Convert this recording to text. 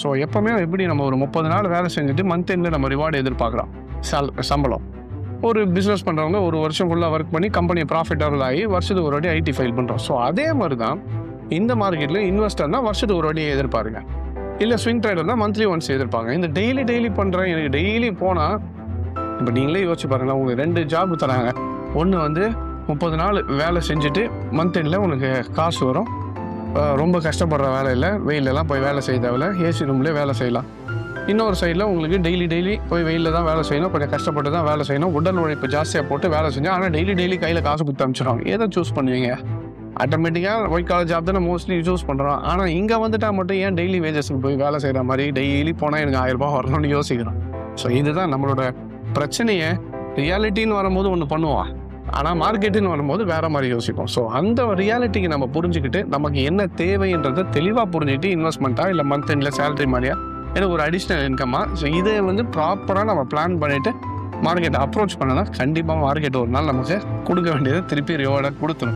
So எப்பவுமே எப்படி நம்ம ஒரு 30 நாள் வேலை செஞ்சுட்டு மந்த் எண்டில் நம்ம ரிவார்டு எதிர்பார்க்குறோம். சம்பளம். ஒரு பிஸ்னஸ் பண்ணுறவங்க ஒரு வருஷம் ஃபுல்லாக ஒர்க் பண்ணி கம்பெனியை ப்ராஃபிட்டபிள் ஆகி வருஷத்துக்கு ஒரு வாட்டி ஐடி ஃபைல் பண்ணுறோம். ஸோ அதே மாதிரி தான் இந்த மார்க்கெட்டில் இன்வெஸ்டர்னா வருஷத்துக்கு ஒரு வாட்டி எதிர்பாருங்க. இல்லை ஸ்விங் ட்ரேடர்னா மந்த்லி ஒன்ஸ் எதிர்ப்பாங்க. இந்த டெய்லி பண்ணுறேன், எனக்கு டெய்லி போனால் இப்போ நீங்களே யோசிச்சு பாருங்களேன். உங்களுக்கு 2 ஜாப் தராங்க. ஒன்று வந்து 30 நாள் வேலை செஞ்சுட்டு மந்த் எண்டில் உனக்கு காசு வரும். ரொம்ப கஷ்டப்படுற வேலை இல்லை, வெயிலெல்லாம் போய் வேலை செய்ய தேவையில்ல, ஏசி ரூம்லேயே வேலை செய்யலாம். இன்னொரு சைடில் உங்களுக்கு டெய்லி போய் வெயிலில் தான் வேலை செய்யணும், கொஞ்சம் கஷ்டப்பட்டு தான் வேலை செய்யணும், உடல் உழைப்பு ஜாஸ்தியாக போட்டு வேலை செஞ்சோம். ஆனால் டெய்லி கையில் காசு கொடுத்து அனுப்பிச்சிடுவாங்க. எதை சூஸ் பண்ணுவீங்க? ஆட்டோமேட்டிக்காக ஒயிட் காலர் ஜாப் தானே மோஸ்ட்லி சூஸ் பண்ணுறோம். ஆனால் இங்கே வந்துட்டால் மட்டும் ஏன் டெய்லி வேஜஸ்க்கு போய் வேலை செய்கிற மாதிரி டெய்லி போனால் எனக்கு 1000 ரூபாய் வரணும்னு யோசிக்கிறோம். ஸோ இதுதான் நம்மளோட பிரச்சனையை. ரியாலிட்டின்னு வரும்போது ஒன்று பண்ணுவோம், ஆனால் மார்க்கெட்டுன்னு வரும்போது வேறு மாதிரி யோசிப்போம். ஸோ அந்த ரியாலிட்டிக்கு நம்ம புரிஞ்சுக்கிட்டு நமக்கு என்ன தேவைன்றதை தெளிவாக புரிஞ்சுக்கிட்டு இன்வெஸ்ட்மெண்ட்டாக இல்லை மந்த் எண்டில் சேலரி மாதிரியா எனக்கு ஒரு அடிஷ்னல் இன்கம்மா. ஸோ இதை வந்து ப்ராப்பராக நம்ம பிளான் பண்ணிவிட்டு மார்க்கெட்டை அப்ரோச் பண்ணனா கண்டிப்பாக மார்க்கெட் ஒரு நாள் நமக்கு கொடுக்க வேண்டியதை திருப்பி ரிவார்டாக கொடுத்துரும்.